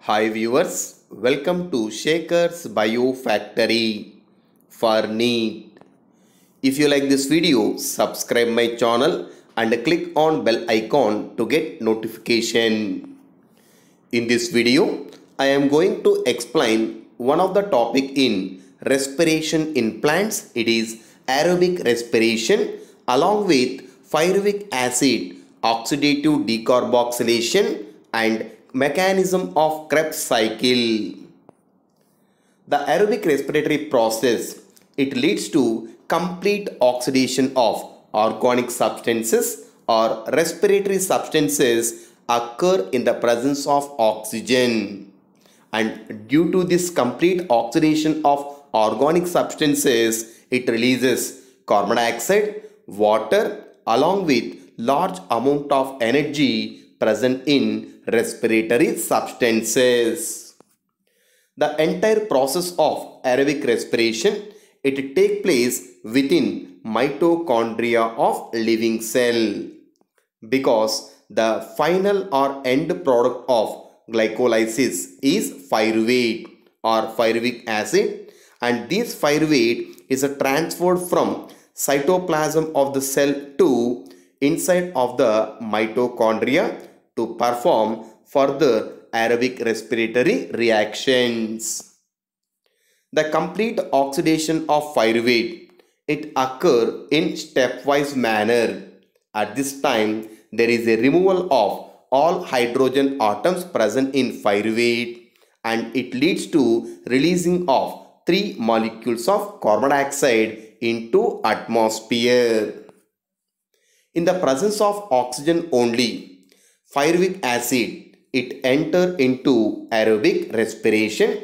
Hi viewers, welcome to Shaker's Bio Factory for NEET. If you like this video, subscribe my channel and click on bell icon to get notification. In this video, I am going to explain one of the topic in respiration in plants. It is aerobic respiration along with pyruvic acid, oxidative decarboxylation and mechanism of Krebs cycle. The aerobic respiratory process, it leads to complete oxidation of organic substances or respiratory substances occur in the presence of oxygen. And due to this complete oxidation of organic substances, it releases carbon dioxide, water along with large amount of energy present in respiratory substances. The entire process of aerobic respiration, it take place within mitochondria of living cell, because the final or end product of glycolysis is pyruvate or pyruvic acid, and this pyruvate is transferred from cytoplasm of the cell to inside of the mitochondria to perform further aerobic respiratory reactions. The complete oxidation of pyruvate, it occur in stepwise manner. At this time, there is a removal of all hydrogen atoms present in pyruvate, and it leads to releasing of 3 molecules of carbon dioxide into atmosphere. In the presence of oxygen only, pyruvic acid, it enter into aerobic respiration,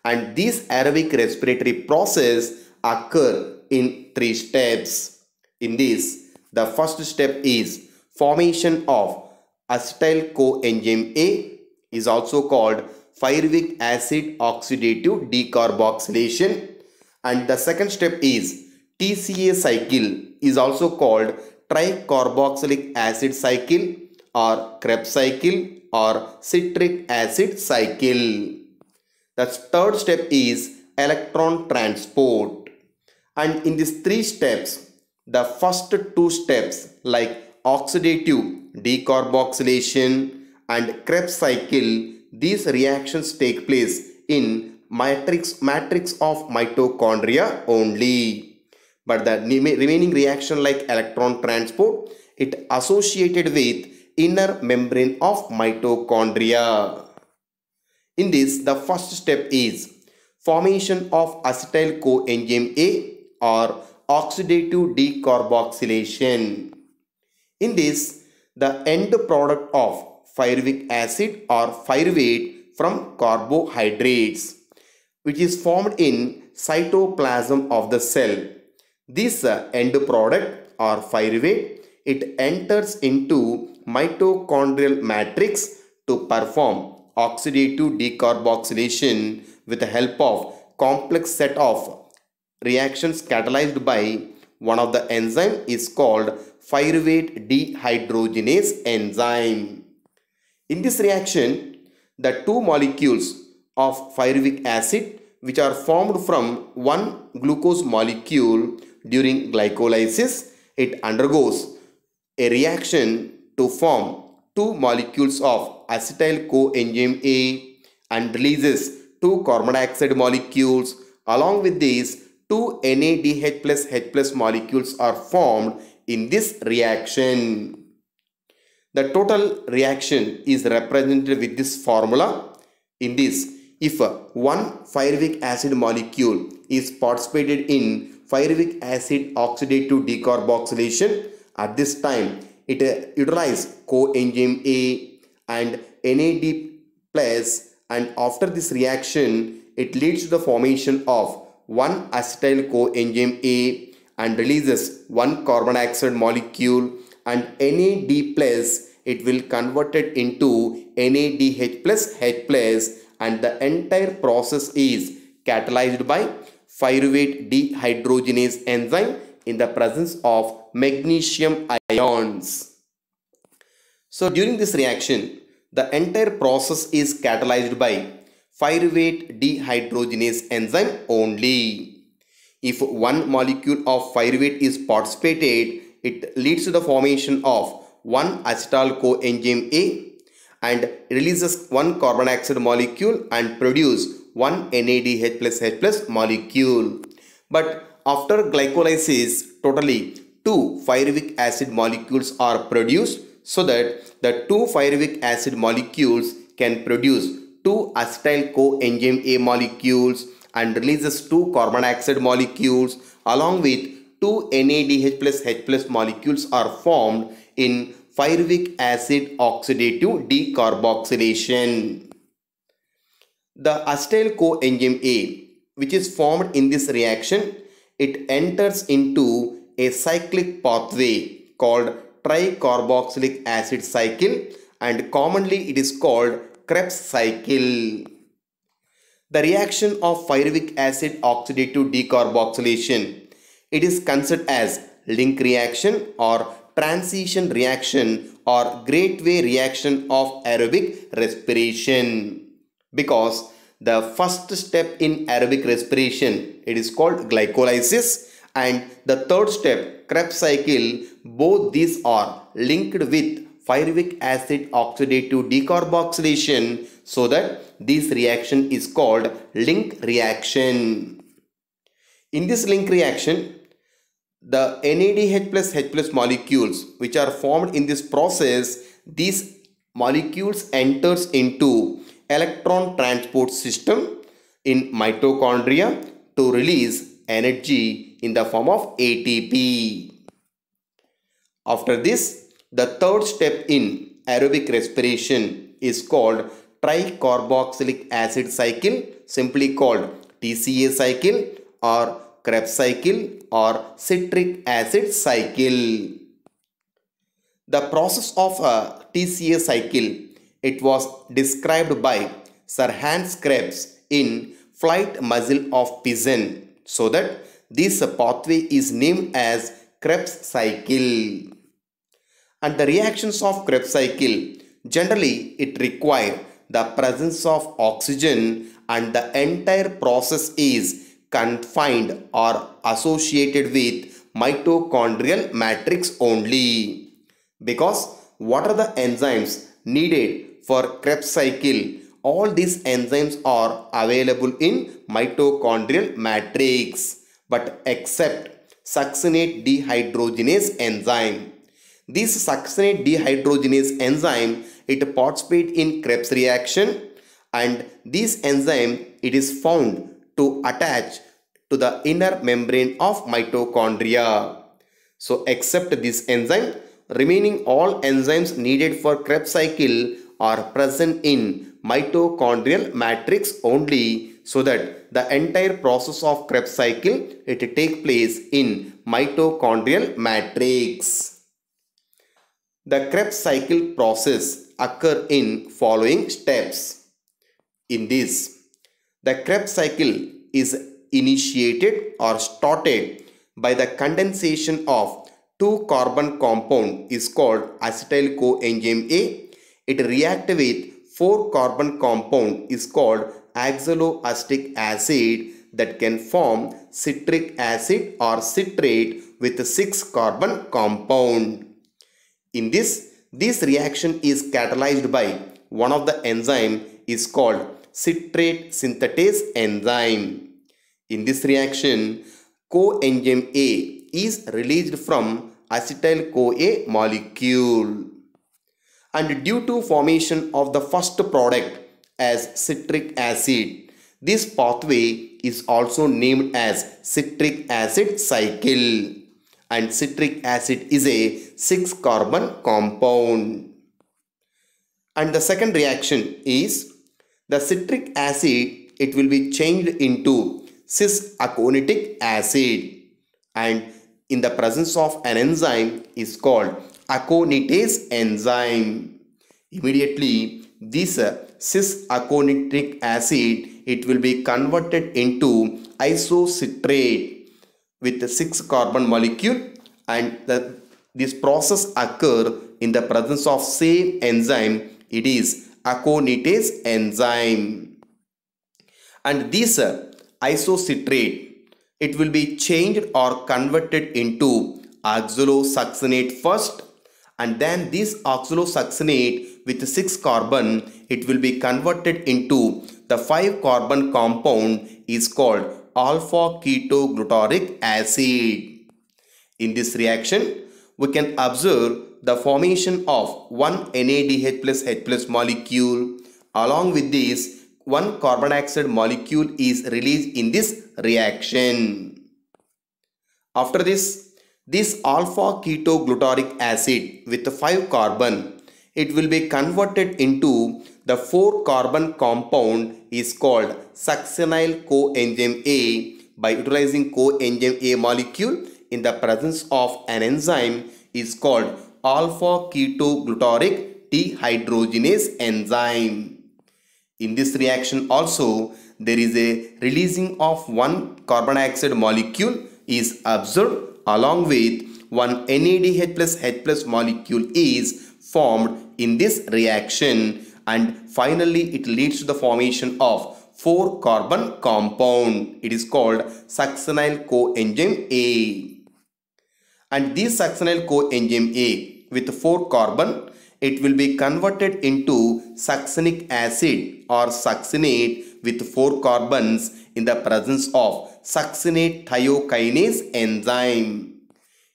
and this aerobic respiratory process occur in 3 steps. In this, the first step is formation of acetyl coenzyme A, is also called pyruvic acid oxidative decarboxylation, and the second step is TCA cycle, is also called tricarboxylic acid cycle or Krebs cycle or citric acid cycle. The third step is electron transport. And in these 3 steps, the first 2 steps like oxidative decarboxylation and Krebs cycle, these reactions take place in matrix of mitochondria only. But the remaining reaction like electron transport, it associated with inner membrane of mitochondria. In this, the first step is formation of acetyl coenzyme A or oxidative decarboxylation. In this, the end product of pyruvic acid or pyruvate from carbohydrates, which is formed in cytoplasm of the cell. This end product or pyruvate, it enters into mitochondrial matrix to perform oxidative decarboxylation with the help of complex set of reactions catalyzed by one of the enzyme is called pyruvate dehydrogenase enzyme. In this reaction, the 2 molecules of pyruvic acid, which are formed from one glucose molecule during glycolysis, it undergoes a reaction to form 2 molecules of acetyl coenzyme A and releases 2 carbon dioxide molecules. Along with these, 2 NADH plus H+ molecules are formed in this reaction. The total reaction is represented with this formula. In this, if one pyruvic acid molecule is participated in pyruvic acid oxidative decarboxylation, at this time it utilizes coenzyme A and NAD plus, and after this reaction it leads to the formation of one acetyl coenzyme A and releases one carbon dioxide molecule, and NAD plus, it will convert it into NADH plus H+, and the entire process is catalyzed by pyruvate dehydrogenase enzyme in the presence of magnesium ions. So during this reaction, The entire process is catalyzed by pyruvate dehydrogenase enzyme only. If one molecule of pyruvate is participated, it leads to the formation of one acetyl coenzyme A and releases one carbon dioxide molecule and produce one NADH plus H plus molecule. But after glycolysis, totally two pyruvic acid molecules are produced, so that the two pyruvic acid molecules can produce two acetyl coenzyme A molecules and releases two carbon dioxide molecules along with two NADH plus H plus molecules are formed in pyruvic acid oxidative decarboxylation. The acetyl coenzyme A, which is formed in this reaction, it enters into a cyclic pathway called tricarboxylic acid cycle, and commonly it is called Krebs cycle. The reaction of pyruvic acid oxidative decarboxylation, it is considered as link reaction or transition reaction or gateway reaction of aerobic respiration, because the first step in aerobic respiration, it is called glycolysis, and the third step, Krebs cycle, both these are linked with pyruvic acid oxidative decarboxylation, so that this reaction is called link reaction. In this link reaction, the NADH plus H plus molecules which are formed in this process, these molecules enters into electron transport system in mitochondria to release energy in the form of ATP. After this, the third step in aerobic respiration is called tricarboxylic acid cycle, simply called TCA cycle or Krebs cycle or citric acid cycle. The process of TCA cycle, it was described by Sir Hans Krebs in Flight Muscle of Pigeon, so that this pathway is named as Krebs cycle. And the reactions of Krebs cycle, generally it require the presence of oxygen, and the entire process is confined or associated with mitochondrial matrix only. Because what are the enzymes needed for Krebs cycle? All these enzymes are available in mitochondrial matrix, but except succinate dehydrogenase enzyme. This succinate dehydrogenase enzyme, it participates in Krebs reaction, and this enzyme, it is found to attach to the inner membrane of mitochondria. So except this enzyme, remaining all enzymes needed for Krebs cycle are present in mitochondrial matrix only, so that the entire process of Krebs cycle, it take place in mitochondrial matrix. The Krebs cycle process occur in following steps. In this, the Krebs cycle is initiated or started by the condensation of two carbon compound is called acetyl coenzyme A. It reacts with 4 carbon compound is called oxaloacetic acid that can form citric acid or citrate with 6 carbon compound. In this reaction is catalyzed by one of the enzyme is called citrate synthetase enzyme. In this reaction, coenzyme A is released from acetyl CoA molecule, and due to formation of the first product as citric acid, this pathway is also named as citric acid cycle, and citric acid is a 6 carbon compound. And the second reaction is the citric acid, it will be changed into cis-aconitic acid, and in the presence of an enzyme is called aconitase enzyme. Immediately this cis-aconitic acid, it will be converted into isocitrate with a 6 carbon molecule, and this process occur in the presence of same enzyme it is aconitase enzyme. And this isocitrate, it will be changed or converted into oxalosuccinate first, and then this oxalosuccinate with 6 carbon, it will be converted into the 5 carbon compound is called alpha ketoglutarate acid. In this reaction, we can observe the formation of one NADH plus H plus molecule. Along with this, one carbon dioxide molecule is released in this reaction. After this alpha ketoglutarate acid with 5 carbon, it will be converted into the 4 carbon compound is called succinyl coenzyme A by utilizing coenzyme A molecule in the presence of an enzyme is called alpha ketoglutarate dehydrogenase enzyme. In this reaction also, there is a releasing of one carbon dioxide molecule is observed, along with one NADH plus H plus molecule is formed in this reaction, and finally it leads to the formation of 4 carbon compound. It is called succinyl coenzyme A. And this succinyl coenzyme A with 4 carbon, it will be converted into succinic acid or succinate with 4 carbons in the presence of succinate thiokinase enzyme.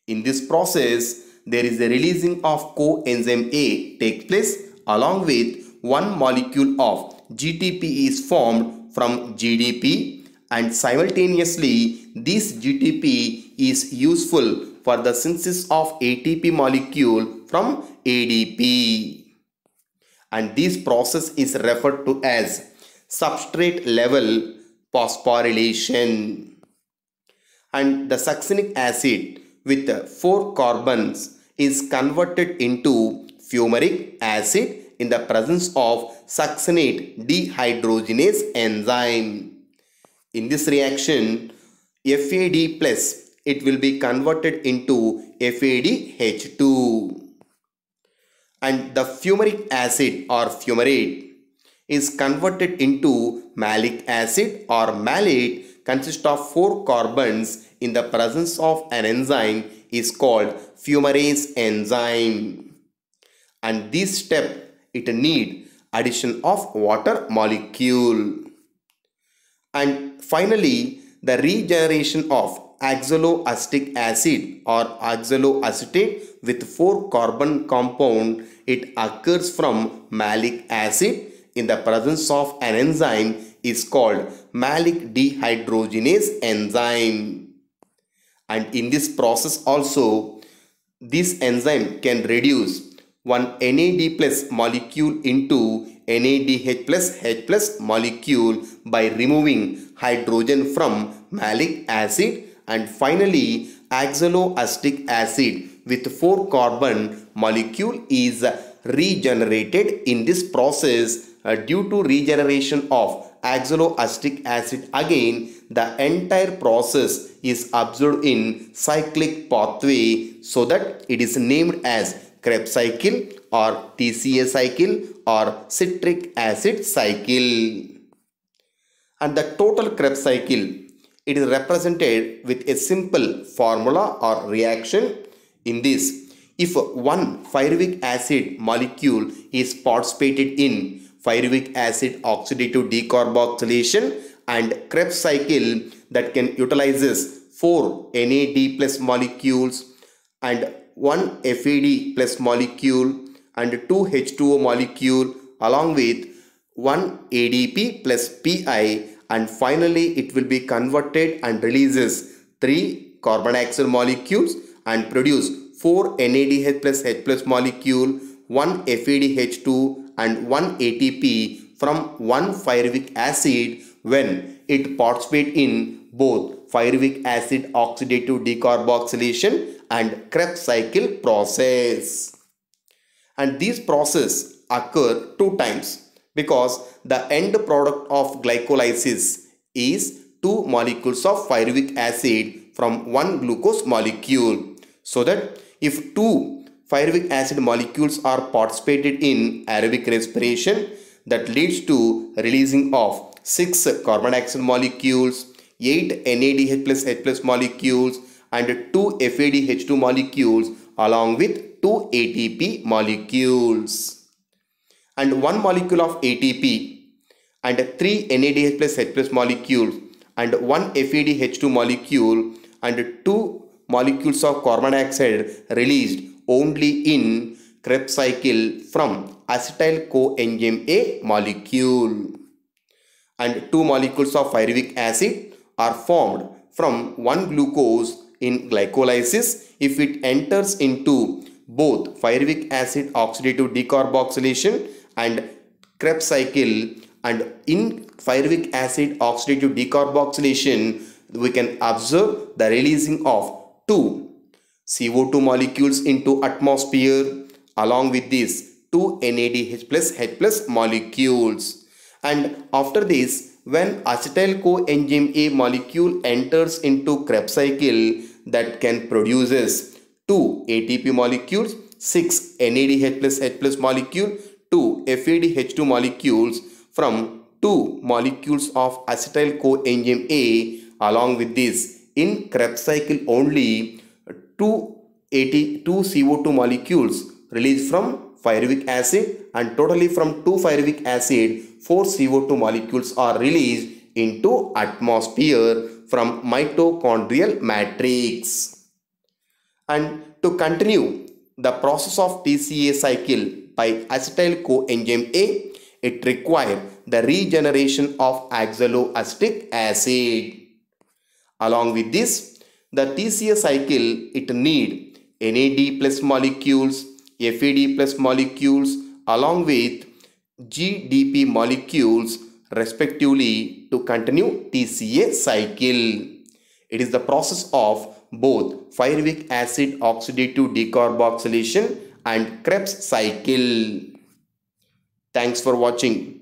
In this process, there is a releasing of coenzyme A takes place, along with one molecule of GTP is formed from GDP, and simultaneously this GTP is useful for the synthesis of ATP molecule from ADP. And this process is referred to as substrate level phosphorylation. And the succinic acid with 4 carbons is converted into fumaric acid in the presence of succinate dehydrogenase enzyme. In this reaction, FAD plus, it will be converted into FADH2. And the fumaric acid or fumarate is converted into malic acid or malate, consists of 4 carbons in the presence of an enzyme is called fumarase enzyme. And this step, it need addition of water molecule. And finally, the regeneration of oxaloacetic acid or oxaloacetate with 4 carbon compound, it occurs from malic acid in the presence of an enzyme is called malic dehydrogenase enzyme. And in this process also, this enzyme can reduce one NAD plus molecule into NADH plus H plus molecule by removing hydrogen from malic acid, and finally oxaloacetic acid with 4 carbon molecule is regenerated in this process. Due to regeneration of oxaloacetic acid, again the entire process is observed in cyclic pathway, so that it is named as Krebs cycle or TCA cycle or citric acid cycle. And the total Krebs cycle, it is represented with a simple formula or reaction. In this, if one pyruvic acid molecule is participated in pyruvic acid oxidative decarboxylation and Krebs cycle, that can utilizes 4 NAD plus molecules and 1 FAD plus molecule and 2 H2O molecule along with 1 ADP plus PI, and finally it will be converted and releases 3 carbon dioxide molecules and produce 4 NADH plus H plus molecule, 1 FADH2 and 1 ATP from 1 pyruvic acid when it participates in both pyruvic acid oxidative decarboxylation and Krebs cycle process. And these processes occur 2 times, because the end product of glycolysis is 2 molecules of pyruvic acid from 1 glucose molecule. So that if 2 pyruvic acid molecules are participated in aerobic respiration that leads to releasing of 6 carbon dioxide molecules, 8 NADH plus H plus molecules and 2 FADH2 molecules along with 2 ATP molecules. And 1 molecule of ATP and 3 NADH plus H plus molecules and 1 FADH2 molecule and 2 molecules of carbon dioxide released only in Krebs cycle from acetyl coenzyme A molecule. And 2 molecules of pyruvic acid are formed from 1 glucose in glycolysis if it enters into both pyruvic acid oxidative decarboxylation and Krebs cycle. And in pyruvic acid oxidative decarboxylation, we can observe the releasing of 2 CO2 molecules into atmosphere along with these 2 NADH plus H plus molecules. And after this, when acetyl coenzyme A molecule enters into Krebs cycle, that can produces 2 ATP molecules, 6 NADH plus H plus molecule, 2 FADH2 molecules from 2 molecules of acetyl coenzyme A. Along with this, in Krebs cycle only 2 CO2 molecules released from pyruvic acid, and totally from 2 pyruvic acid 4 CO2 molecules are released into atmosphere from mitochondrial matrix. And to continue the process of TCA cycle by acetyl coenzyme A, it requires the regeneration of oxaloacetic acid. Along with this, the TCA cycle, it need NAD plus molecules, FAD plus molecules along with GDP molecules respectively to continue TCA cycle. It is the process of both pyruvic acid oxidative decarboxylation and Krebs cycle. Thanks for watching.